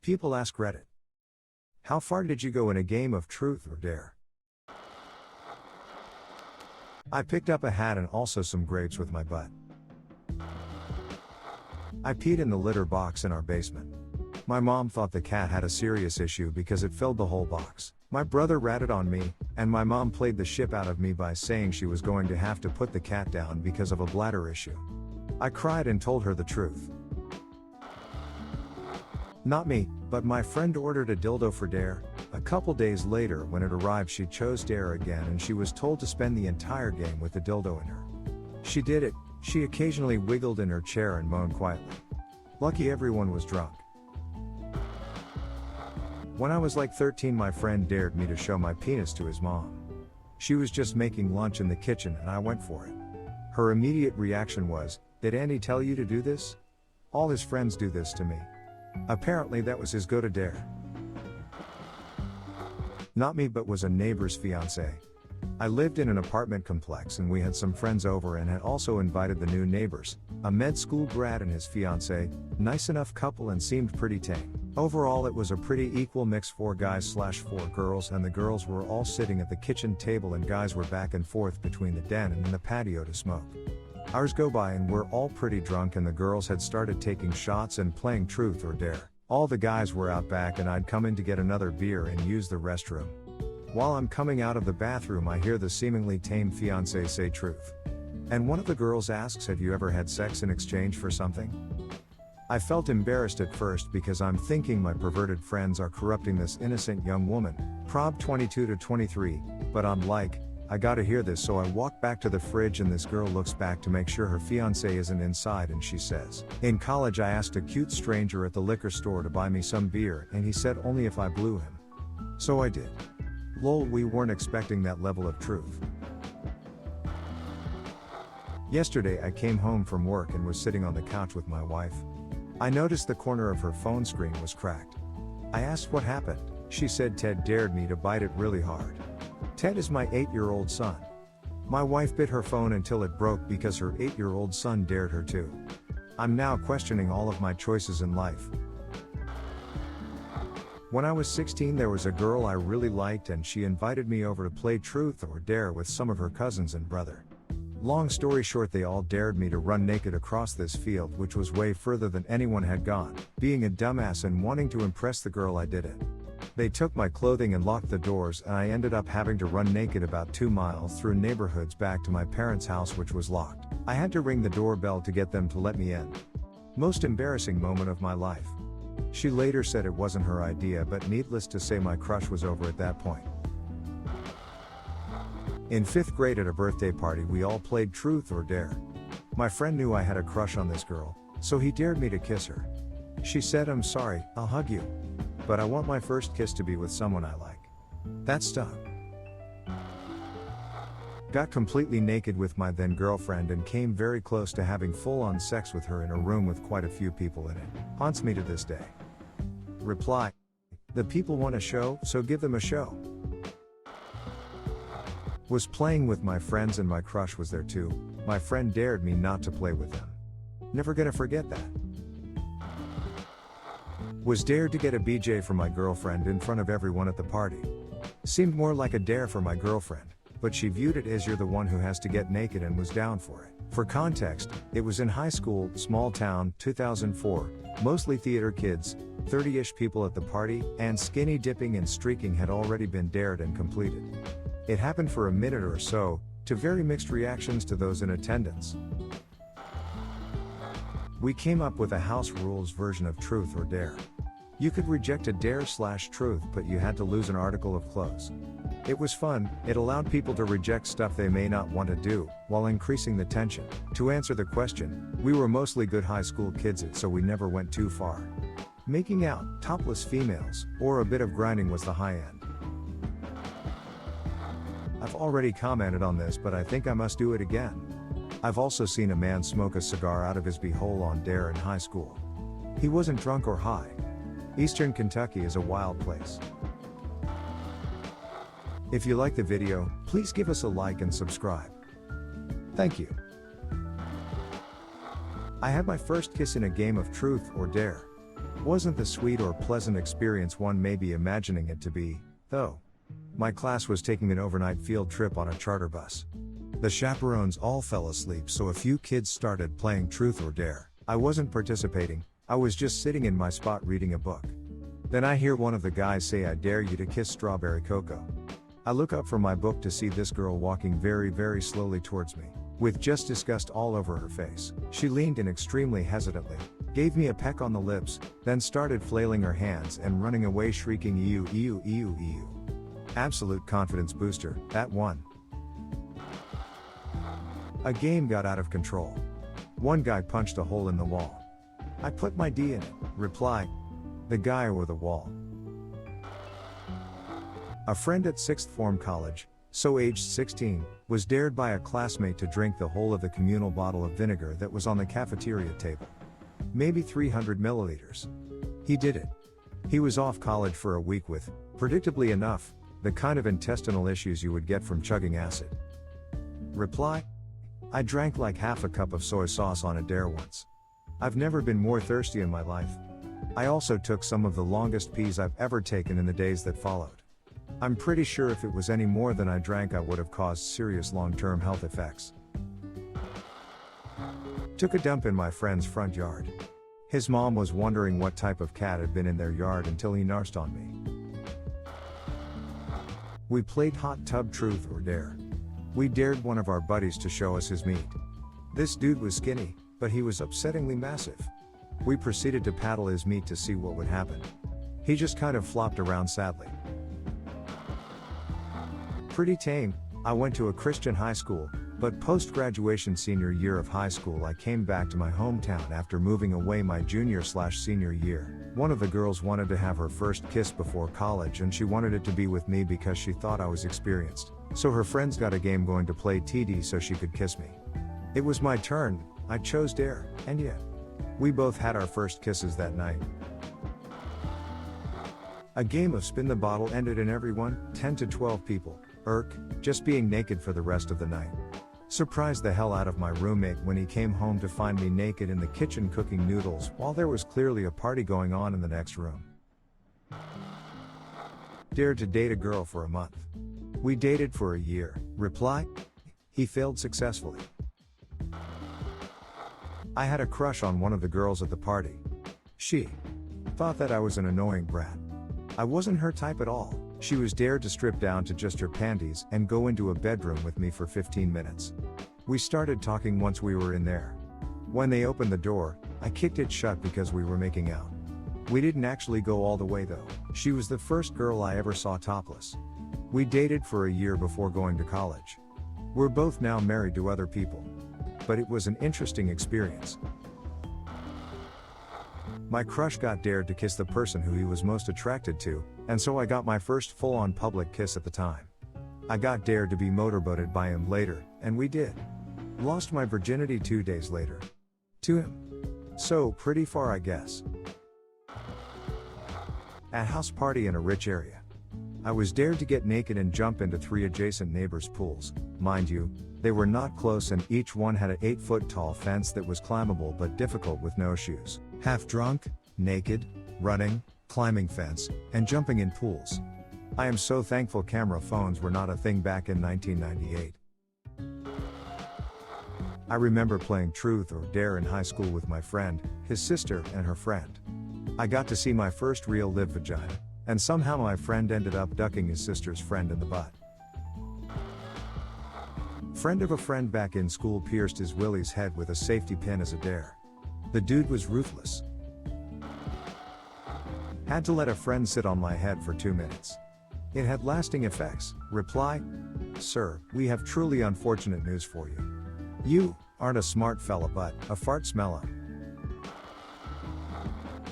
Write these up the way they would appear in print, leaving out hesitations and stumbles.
People ask Reddit. How far did you go in a game of truth or dare? I picked up a hat and also some grapes with my butt. I peed in the litter box in our basement. My mom thought the cat had a serious issue because it filled the whole box. My brother ratted on me, and my mom played the shit out of me by saying she was going to have to put the cat down because of a bladder issue. I cried and told her the truth. Not me, but my friend ordered a dildo for dare. A couple days later, when it arrived, she chose dare again and she was told to spend the entire game with the dildo in her. She did it. She occasionally wiggled in her chair and moaned quietly. Lucky everyone was drunk. When I was like 13, my friend dared me to show my penis to his mom. She was just making lunch in the kitchen and I went for it. Her immediate reaction was, "Did Andy tell you to do this? All his friends do this to me." Apparently that was his go-to dare. Not me, but was a neighbor's fiancé. I lived in an apartment complex and we had some friends over and had also invited the new neighbors, a med school grad and his fiancée, nice enough couple and seemed pretty tame. Overall it was a pretty equal mix, 4 guys/4 girls, and the girls were all sitting at the kitchen table and guys were back and forth between the den and in the patio to smoke. Hours go by and we're all pretty drunk and the girls had started taking shots and playing truth or dare. All the guys were out back and I'd come in to get another beer and use the restroom. While I'm coming out of the bathroom, I hear the seemingly tame fiancé say truth. And one of the girls asks, "Have you ever had sex in exchange for something?" I felt embarrassed at first because I'm thinking my perverted friends are corrupting this innocent young woman, prob 22 to 23, but I'm like, I gotta hear this, so I walk back to the fridge and this girl looks back to make sure her fiancé isn't inside and she says, "In college I asked a cute stranger at the liquor store to buy me some beer and he said only if I blew him. So I did." Lol, we weren't expecting that level of truth. Yesterday I came home from work and was sitting on the couch with my wife. I noticed the corner of her phone screen was cracked. I asked what happened. She said Ted dared me to bite it really hard. Ted is my 8-year-old son. My wife bit her phone until it broke because her 8-year-old son dared her to. I'm now questioning all of my choices in life. When I was 16, there was a girl I really liked and she invited me over to play truth or dare with some of her cousins and brother. Long story short, they all dared me to run naked across this field, which was way further than anyone had gone. Being a dumbass and wanting to impress the girl, I did it. They took my clothing and locked the doors and I ended up having to run naked about 2 miles through neighborhoods back to my parents' house, which was locked. I had to ring the doorbell to get them to let me in. Most embarrassing moment of my life. She later said it wasn't her idea, but needless to say my crush was over at that point. In 5th grade at a birthday party, we all played truth or dare. My friend knew I had a crush on this girl, so he dared me to kiss her. She said, "I'm sorry, I'll hug you. But I want my first kiss to be with someone I like." That stung. Got completely naked with my then girlfriend and came very close to having full-on sex with her in a room with quite a few people in it. Haunts me to this day. Reply: the people want a show, so give them a show. Was playing with my friends and my crush was there too. My friend dared me not to play with them. Never gonna forget that. Was dared to get a BJ for my girlfriend in front of everyone at the party. Seemed more like a dare for my girlfriend, but she viewed it as you're the one who has to get naked and was down for it. For context, it was in high school, small town, 2004, mostly theater kids, 30-ish people at the party, and skinny dipping and streaking had already been dared and completed. It happened for a minute or so, to very mixed reactions to those in attendance. We came up with a house rules version of truth or dare. You could reject a dare/truth, but you had to lose an article of clothes. It was fun. It allowed people to reject stuff they may not want to do, while increasing the tension. To answer the question, we were mostly good high school kids, so we never went too far. Making out, topless females, or a bit of grinding was the high end. I've already commented on this, but I think I must do it again. I've also seen a man smoke a cigar out of his beehole on dare in high school. He wasn't drunk or high. Eastern Kentucky is a wild place. If you like the video, please give us a like and subscribe. Thank you. I had my first kiss in a game of truth or dare. Wasn't the sweet or pleasant experience one may be imagining it to be, though. My class was taking an overnight field trip on a charter bus. The chaperones all fell asleep, so a few kids started playing Truth or Dare. I wasn't participating, I was just sitting in my spot reading a book. Then I hear one of the guys say, "I dare you to kiss strawberry cocoa." I look up from my book to see this girl walking very, very slowly towards me, with just disgust all over her face. She leaned in extremely hesitantly, gave me a peck on the lips, then started flailing her hands and running away shrieking, "Ew, ew, ew, ew." Absolute confidence booster, that one. A game got out of control. One guy punched a hole in the wall. "I put my D in it," reply. The guy or the wall. A friend at 6th form college, so aged 16, was dared by a classmate to drink the whole of the communal bottle of vinegar that was on the cafeteria table. Maybe 300 milliliters. He did it. He was off college for a week with, predictably enough, the kind of intestinal issues you would get from chugging acid. Reply: I drank like half a cup of soy sauce on a dare once. I've never been more thirsty in my life. I also took some of the longest pees I've ever taken in the days that followed. I'm pretty sure if it was any more than I drank, I would have caused serious long-term health effects. Took a dump in my friend's front yard. His mom was wondering what type of cat had been in their yard until he narsed on me. We played hot tub Truth or Dare. We dared one of our buddies to show us his meat. This dude was skinny, but he was upsettingly massive. We proceeded to paddle his meat to see what would happen. He just kind of flopped around sadly. Pretty tame. I went to a Christian high school, but post-graduation senior year of high school I came back to my hometown after moving away my junior/senior year. One of the girls wanted to have her first kiss before college, and she wanted it to be with me because she thought I was experienced. So her friends got a game going to play TD so she could kiss me. It was my turn. I chose Dare, and yeah, we both had our first kisses that night. A game of spin the bottle ended in everyone, 10 to 12 people, just being naked for the rest of the night. Surprised the hell out of my roommate when he came home to find me naked in the kitchen cooking noodles while there was clearly a party going on in the next room. Dared to date a girl for a month. We dated for a year. Reply: he failed successfully. I had a crush on one of the girls at the party. She thought that I was an annoying brat. I wasn't her type at all. She was dared to strip down to just her panties and go into a bedroom with me for 15 minutes. We started talking once we were in there. When they opened the door, I kicked it shut because we were making out. We didn't actually go all the way though. She was the first girl I ever saw topless. We dated for a year before going to college. We're both now married to other people. But it was an interesting experience. My crush got dared to kiss the person who he was most attracted to, and so I got my first full-on public kiss at the time. I got dared to be motorboated by him later, and we did. Lost my virginity 2 days later. To him. So, pretty far I guess. At house party in a rich area. I was dared to get naked and jump into 3 adjacent neighbors' pools. Mind you, they were not close and each one had an 8-foot-tall fence that was climbable but difficult with no shoes. Half drunk, naked, running, climbing fence, and jumping in pools. I am so thankful camera phones were not a thing back in 1998. I remember playing Truth or Dare in high school with my friend, his sister, and her friend. I got to see my first real live vagina, and somehow my friend ended up ducking his sister's friend in the butt. Friend of a friend back in school pierced his willy's head with a safety pin as a dare. The dude was ruthless. Had to let a friend sit on my head for 2 minutes. It had lasting effects. Reply: sir, we have truly unfortunate news for you. You aren't a smart fella but a fart smeller.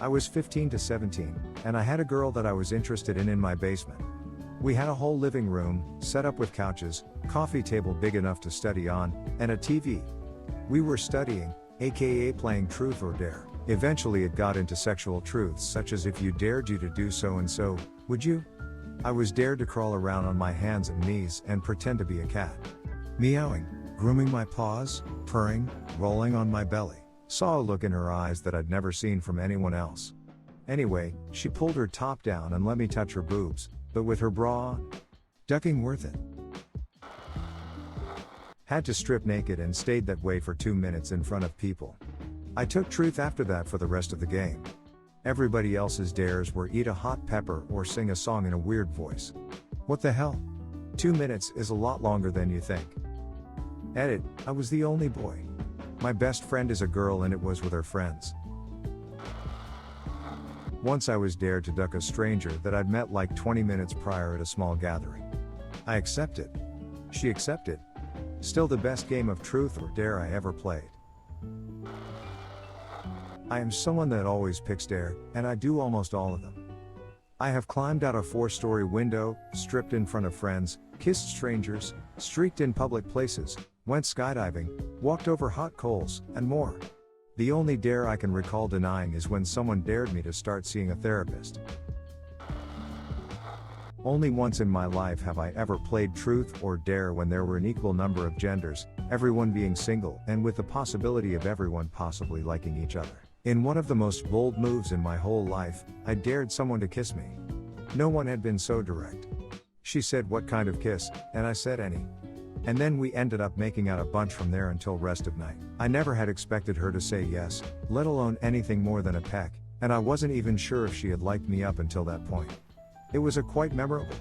I was 15 to 17, and I had a girl that I was interested in my basement. We had a whole living room, set up with couches, coffee table big enough to study on, and a TV. We were studying, aka playing Truth or Dare. Eventually it got into sexual truths such as, if you dared you to do so and so, would you? I was dared to crawl around on my hands and knees and pretend to be a cat. Meowing, grooming my paws, purring, rolling on my belly. Saw a look in her eyes that I'd never seen from anyone else. Anyway, she pulled her top down and let me touch her boobs, but with her bra on. Ducking worth it. Had to strip naked and stayed that way for 2 minutes in front of people. I took truth after that for the rest of the game. Everybody else's dares were eat a hot pepper or sing a song in a weird voice. What the hell? 2 minutes is a lot longer than you think. Edit, I was the only boy. My best friend is a girl and it was with her friends. Once I was dared to duck a stranger that I'd met like 20 minutes prior at a small gathering. I accepted. She accepted. Still the best game of truth or dare I ever played. I am someone that always picks dare, and I do almost all of them. I have climbed out a 4-story window, stripped in front of friends, kissed strangers, streaked in public places, went skydiving, walked over hot coals, and more. The only dare I can recall denying is when someone dared me to start seeing a therapist. Only once in my life have I ever played truth or dare when there were an equal number of genders, everyone being single, and with the possibility of everyone possibly liking each other. In one of the most bold moves in my whole life, I dared someone to kiss me. No one had been so direct. She said, "What kind of kiss?" and I said, "Any." And then we ended up making out a bunch from there until rest of night. I never had expected her to say yes, let alone anything more than a peck, and I wasn't even sure if she had liked me up until that point. It was quite memorable.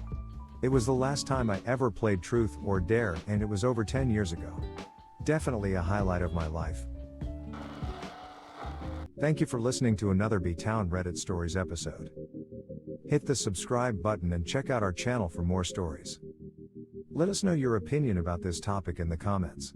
It was the last time I ever played truth or dare, and it was over 10 years ago. Definitely a highlight of my life. Thank you for listening to another B-Town Reddit Stories episode. Hit the subscribe button and check out our channel for more stories. Let us know your opinion about this topic in the comments.